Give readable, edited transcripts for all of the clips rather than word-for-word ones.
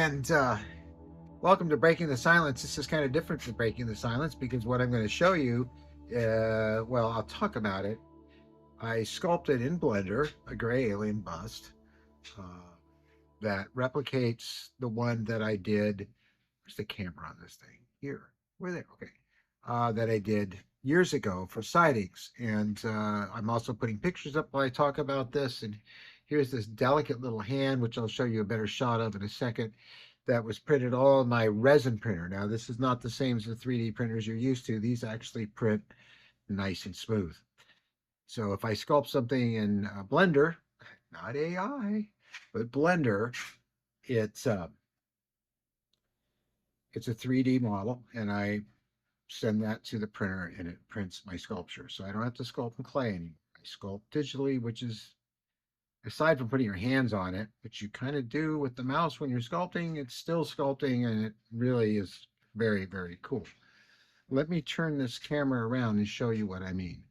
and welcome to Breaking the Silence. This is kind of different than Breaking the Silence because what I'm going to show you, well, I'll talk about it. I sculpted in Blender a gray alien bust uh, that replicates the one that I did. Where's the camera on this thing? Here. Where there? Okay. That I did years ago for sightings. And I'm also putting pictures up while I talk about this. And here's this delicate little hand, which I'll show you a better shot of in a second, that was printed all in my resin printer. Now, this is not the same as the 3D printers you're used to. These actually print nice and smooth. So if I sculpt something in Blender, not AI, but Blender, it's uh, it's a 3D model, and I send that to the printer and it prints my sculpture. So I don't have to sculpt in clay anymore. I sculpt digitally, which is, aside from putting your hands on it, which you kind of do with the mouse when you're sculpting, it's still sculpting and it really is very, very cool. Let me turn this camera around and show you what I mean.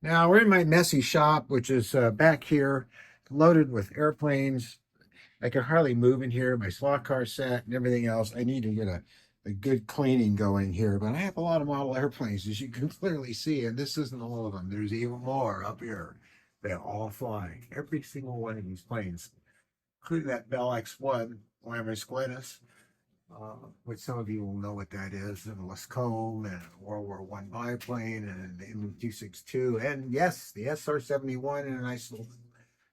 Now we're in my messy shop, which is back here, loaded with airplanes. I can hardly move in here. My slot car set and everything else. I need to get a good cleaning going here, but I have a lot of model airplanes, as you can clearly see, and this isn't all of them. There's even more up here. They're all flying. Every single one of these planes, including that Bell X-1, Glamorous Glennis, which some of you will know what that is, and Lascombe, and World War I biplane, and the M262, and yes, the SR-71, and a nice little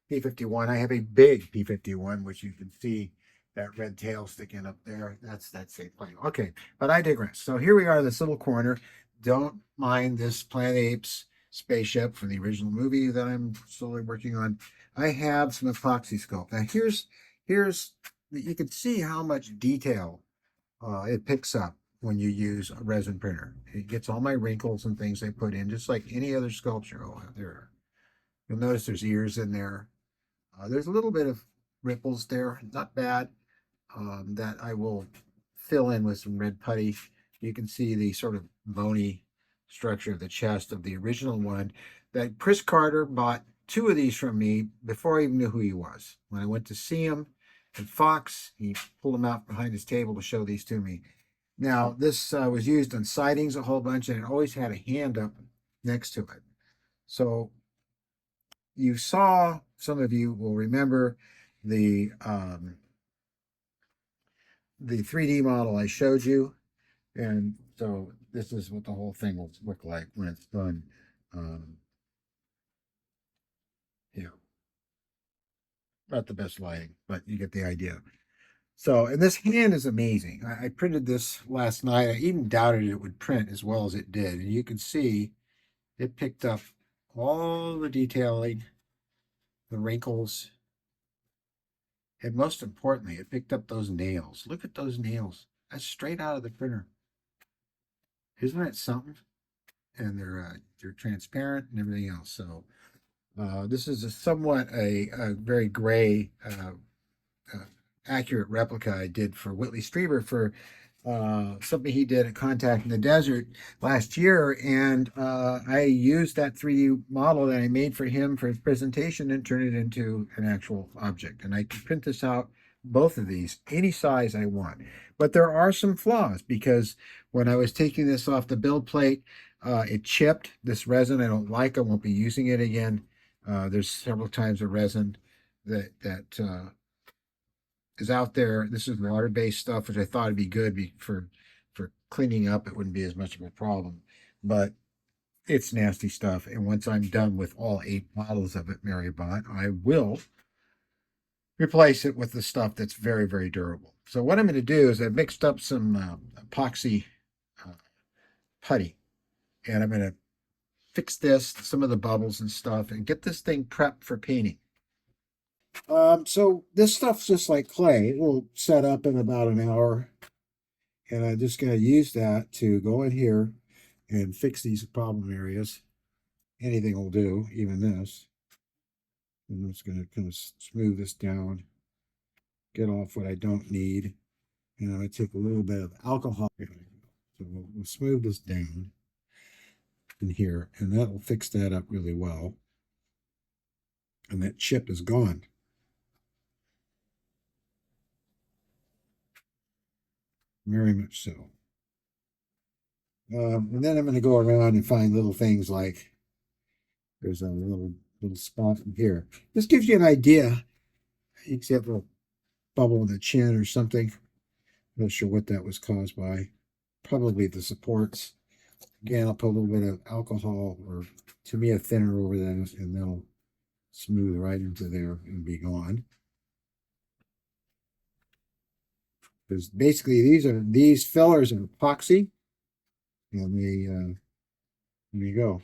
P-51. I have a big P-51, which you can see that red tail sticking up there. That's that same plane. Okay, but I digress. So here we are in this little corner. Don't mind this Planet Apes spaceship from the original movie that I'm slowly working on. I have some epoxy sculpt. Now here's you can see how much detail it picks up when you use a resin printer. It gets all my wrinkles and things I put in, just like any other sculpture. Oh, there. You'll notice there's ears in there. There's a little bit of ripples there, not bad, that I will fill in with some red putty. You can see the sort of bony structure of the chest of the original one that Chris Carter bought two of these from me before I even knew who he was. When I went to see him at Fox, he pulled them out behind his table to show these to me. Now, this was used on sightings a whole bunch, and it always had a hand up next to it. So you saw, some of you will remember the 3D model I showed you, and so this is what the whole thing will look like when it's done. Yeah, not the best lighting, but you get the idea. So, and this hand is amazing. I printed this last night. I even doubted it would print as well as it did, and you can see it picked up all the detailing, the wrinkles, and most importantly, it picked up those nails. Look at those nails. That's straight out of the printer. Isn't that something? And they're transparent and everything else. So this is somewhat a very gray, accurate replica I did for Whitley Strieber for something he did at Contact in the Desert last year, and I used that 3D model that I made for him for his presentation and turned it into an actual object. And I can print this out, both of these, any size I want. But there are some flaws because when I was taking this off the build plate, it chipped. This resin I don't like. I won't be using it again. There's several types of resin that is out there. This is water-based stuff, which I thought would be good for cleaning up. It wouldn't be as much of a problem, but it's nasty stuff. And once I'm done with all 8 models of it Mary bought, I will replace it with the stuff that's very, very durable. So what I'm going to do is I've mixed up some epoxy putty, and I'm going to fix this, some of the bubbles and stuff, and get this thing prepped for painting. So this stuff's just like clay. It will set up in about an hour. And I'm just going to use that to go in here and fix these problem areas. Anything will do, even this. And I'm just going to kind of smooth this down, get off what I don't need. And I'm going to take a little bit of alcohol. So we'll smooth this down in here, and that will fix that up really well. And that chip is gone. very much so. And then I'm going to go around and find little things like there's a little spot in here. This gives you an idea. You can see a little bubble in the chin or something. Not sure what that was caused by. Probably the supports. Again, I'll put a little bit of alcohol or to me a thinner over those, and they'll smooth right into there and be gone. Because basically these fillers are epoxy, and there you go.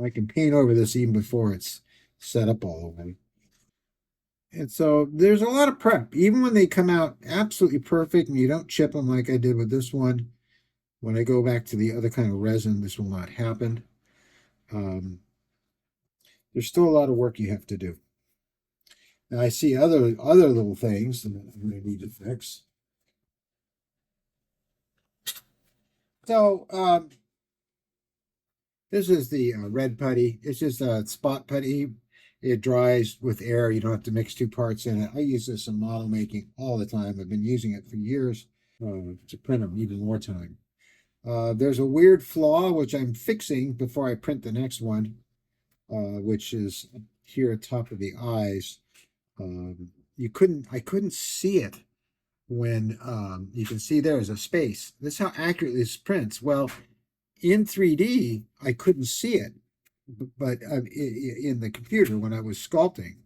I can paint over this even before it's set up all the way. And so there's a lot of prep. Even when they come out absolutely perfect and you don't chip them like I did with this one, when I go back to the other kind of resin, this will not happen. There's still a lot of work you have to do. Now I see other little things that I'm going to need to fix. So this is the red putty. It's just a spot putty. It dries with air. You don't have to mix two parts in it. I use this in model making all the time. I've been using it for years to print them even more time. There's a weird flaw which I'm fixing before I print the next one, which is here at top of the eyes. I couldn't see it when you can see there's a space. This is how accurately this prints. Well, in 3D, I couldn't see it, but in the computer when I was sculpting,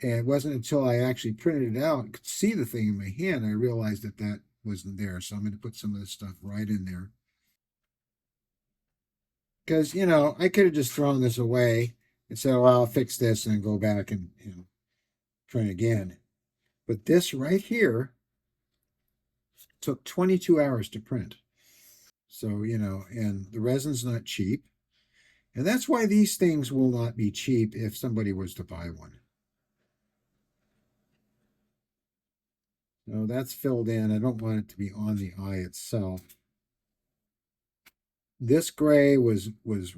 and it wasn't until I actually printed it out and could see the thing in my hand, I realized that that wasn't there. So I'm going to put some of this stuff right in there. Because, I could have just thrown this away and said, well, I'll fix this and go back and, print again. But this right here took 22 hours to print. So, and the resin's not cheap. And that's why these things will not be cheap if somebody was to buy one. So that's filled in. I don't want it to be on the eye itself. This gray was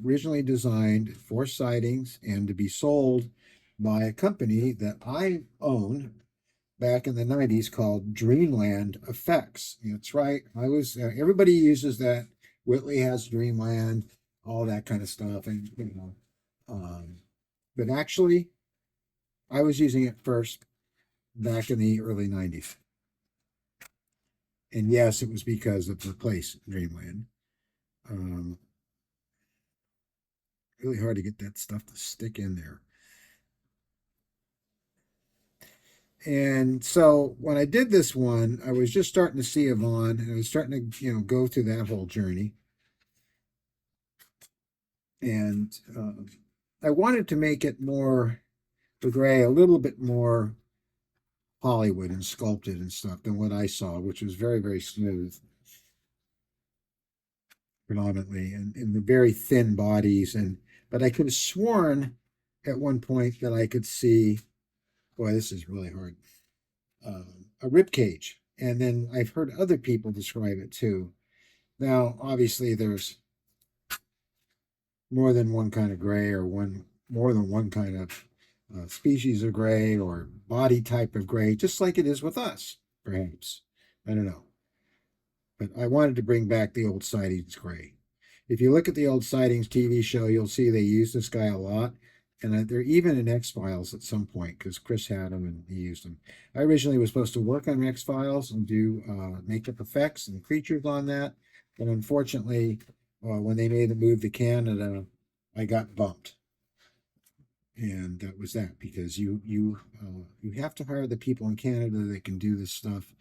originally designed for sightings and to be sold by a company that I own back in the 90s called Dreamland Effects. That's right. I was everybody uses that. Whitley has Dreamland, all that kind of stuff, and but actually, I was using it first back in the early 90s. And yes, it was because of the place, Dreamland. Really hard to get that stuff to stick in there. And so when I did this one, I was just starting to see Yvonne, and I was starting to, go through that whole journey. And I wanted to make it more, the gray, a little bit more Hollywood and sculpted and stuff than what I saw, which was very, very smooth, predominantly, and in the very thin bodies. But I could have sworn at one point that I could see, boy, this is really hard, a rib cage. And then I've heard other people describe it too. Now, obviously, there's more than one kind of gray, or more than one kind of species of gray or body type of gray, just like it is with us, perhaps. I don't know. But I wanted to bring back the old sightings gray. If you look at the old sightings TV show, you'll see they use this guy a lot. And they're even in X-Files at some point because Chris had them and he used them. I originally was supposed to work on X-Files and do makeup effects and creatures on that. But unfortunately, when they made the move to Canada, I got bumped. And that was that, because you have to hire the people in Canada that can do this stuff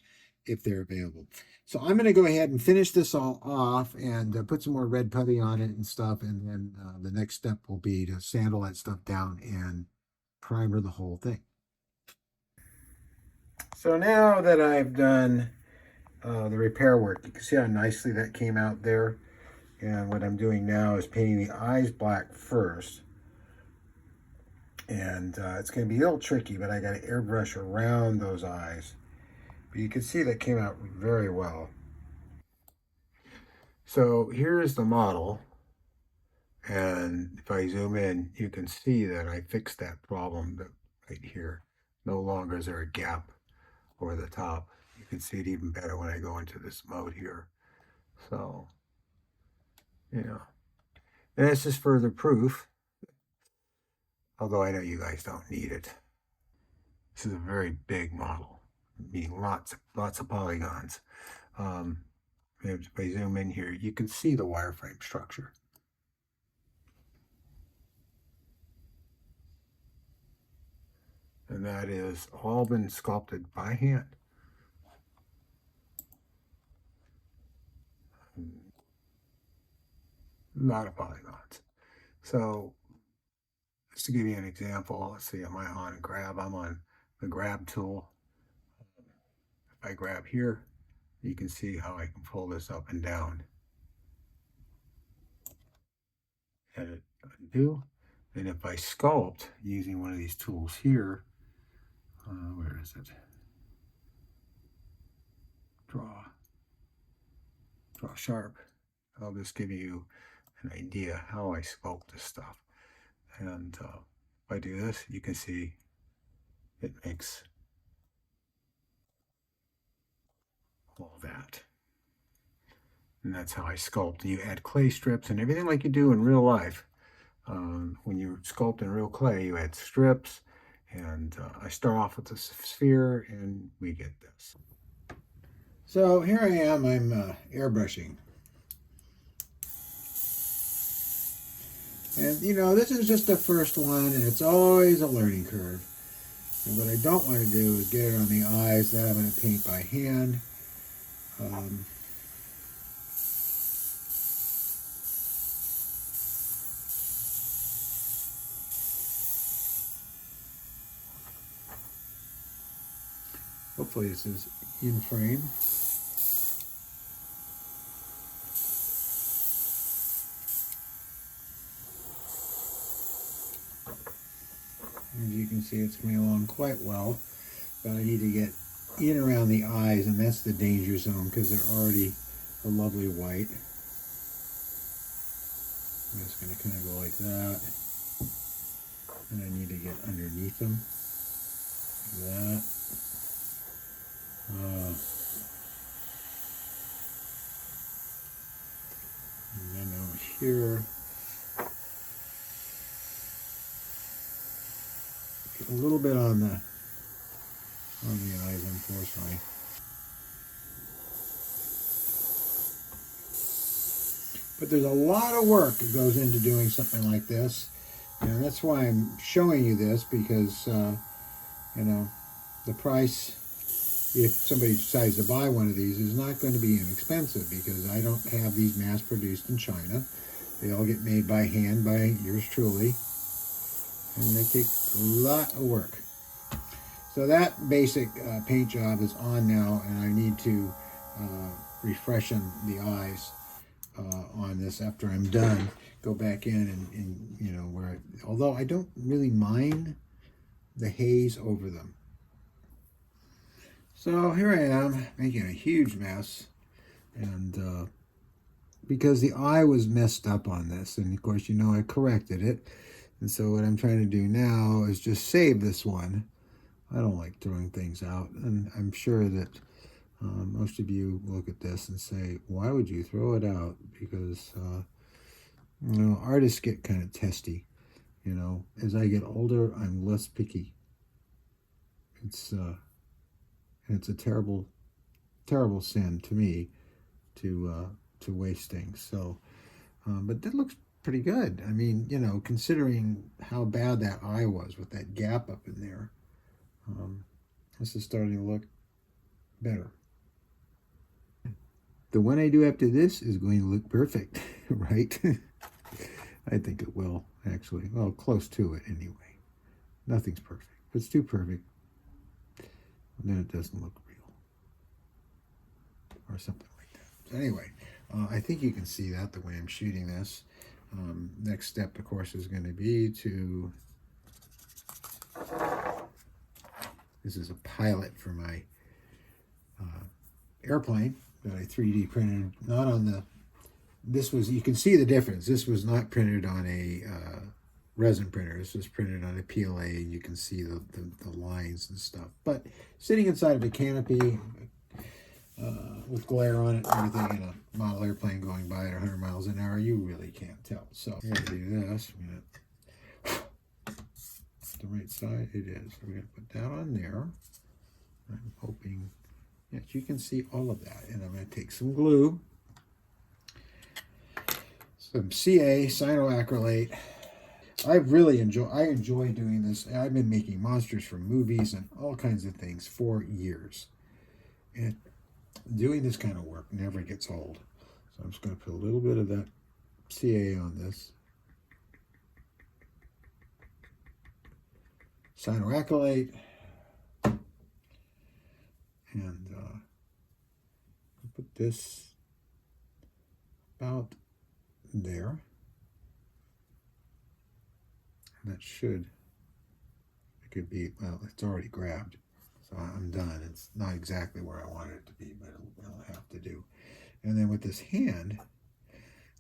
if they're available. So I'm going to go ahead and finish this all off and put some more red putty on it and stuff. And then the next step will be to sand all that stuff down and primer the whole thing. So now that I've done the repair work, you can see how nicely that came out there. And what I'm doing now is painting the eyes black first. And it's going to be a little tricky, but I got to airbrush around those eyes. But you can see that came out very well. So here's the model. And if I zoom in, you can see that I fixed that problem right here. No longer is there a gap over the top. You can see it even better when I go into this mode here. So, yeah. And it's just further proof, although I know you guys don't need it. This is a very big model, meaning lots of polygons. If I zoom in here, you can see the wireframe structure. And that is all been sculpted by hand. A lot of polygons. So just to give you an example, let's see, am I on grab? I'm on the grab tool. If I grab here, you can see how I can pull this up and down. Edit, undo. And if I sculpt using one of these tools here, where is it? Draw sharp. I'll just give you an idea how I sculpt this stuff. And if I do this, you can see it makes all that. And that's how I sculpt. You add clay strips and everything like you do in real life. When you sculpt in real clay, you add strips. And I start off with a sphere, and we get this. So here I am, I'm airbrushing. And you know, this is just the first one, and it's always a learning curve. And what I don't want to do is get it on the eyes. That I'm going to paint by hand. Hopefully this is in frame. As you can see, it's coming along quite well, but I need to get in around the eyes, and that's the danger zone because they're already a lovely white. I'm just going to kind of go like that, and I need to get underneath them, like that. And then over here, a little bit on the eyes, unfortunately. But there's a lot of work that goes into doing something like this, and that's why I'm showing you this, because you know, the price, if somebody decides to buy one of these, is not going to be inexpensive, because I don't have these mass produced in China. They all get made by hand by yours truly, and they take a lot of work. So that basic paint job is on now, and I need to refreshen the eyes on this after I'm done. Go back in and you know, where, although I don't really mind the haze over them. So here I am making a huge mess, and because the eye was messed up on this, and of course, you know, I corrected it. And so what I'm trying to do now is just save this one. I don't like throwing things out, and I'm sure that most of you look at this and say, why would you throw it out? Because you know, artists get kind of testy. You know, as I get older, I'm less picky. It's a terrible sin to me to waste things. So, but that looks pretty good. I mean, you know, considering how bad that eye was with that gap up in there, this is starting to look better. The one I do after this is going to look perfect, right? I think it will, actually. Well, close to it anyway. Nothing's perfect. If it's too perfect, then it doesn't look real. Or something like that. So anyway, I think you can see that the way I'm shooting this. Next step, of course, is going to be to... This is a pilot for my airplane that I 3D printed. Not on the... This was... You can see the difference. This was not printed on a resin printer. This was printed on a PLA, and you can see the lines and stuff. But sitting inside of a canopy, with glare on it and everything, in a model airplane going by at 100 miles an hour, you really can't tell. So we're going to do this. The right side it is. We're going to put that on there. I'm hoping that you can see all of that. And I'm going to take some glue, some CA, cyanoacrylate. I enjoy doing this. I've been making monsters for movies and all kinds of things for years. And doing this kind of work never gets old. So I'm just going to put a little bit of that CA on this. Cyanoacrylate. And put this about there. And that it could be, well, it's already grabbed. So I'm done. It's not exactly where I want it to be, but it'll have to do. And then with this hand,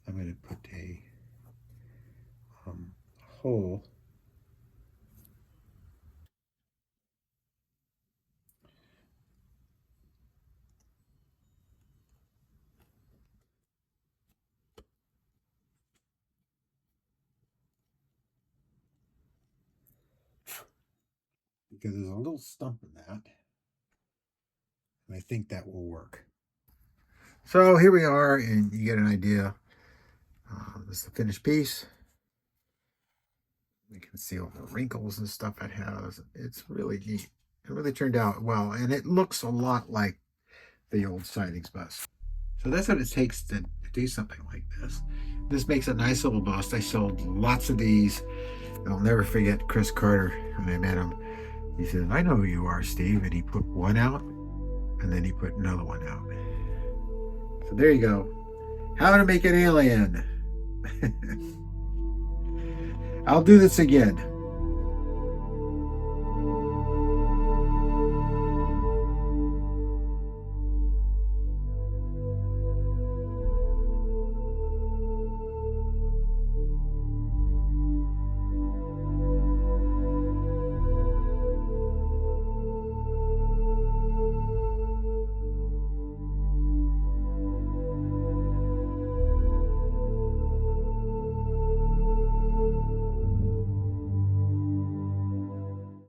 I'm going to put a hole because there's a little stump in that. And I think that will work. So here we are, and you get an idea. This is the finished piece. You can see all the wrinkles and stuff it has. It's really neat. It really turned out well, and it looks a lot like the old Sightings bust. So that's what it takes to do something like this. This makes a nice little bust. I sold lots of these. I'll never forget Chris Carter when I met him. He said, "I know who you are, Steve." And he put one out, and then he put another one out. So there you go. How to make an alien. I'll do this again.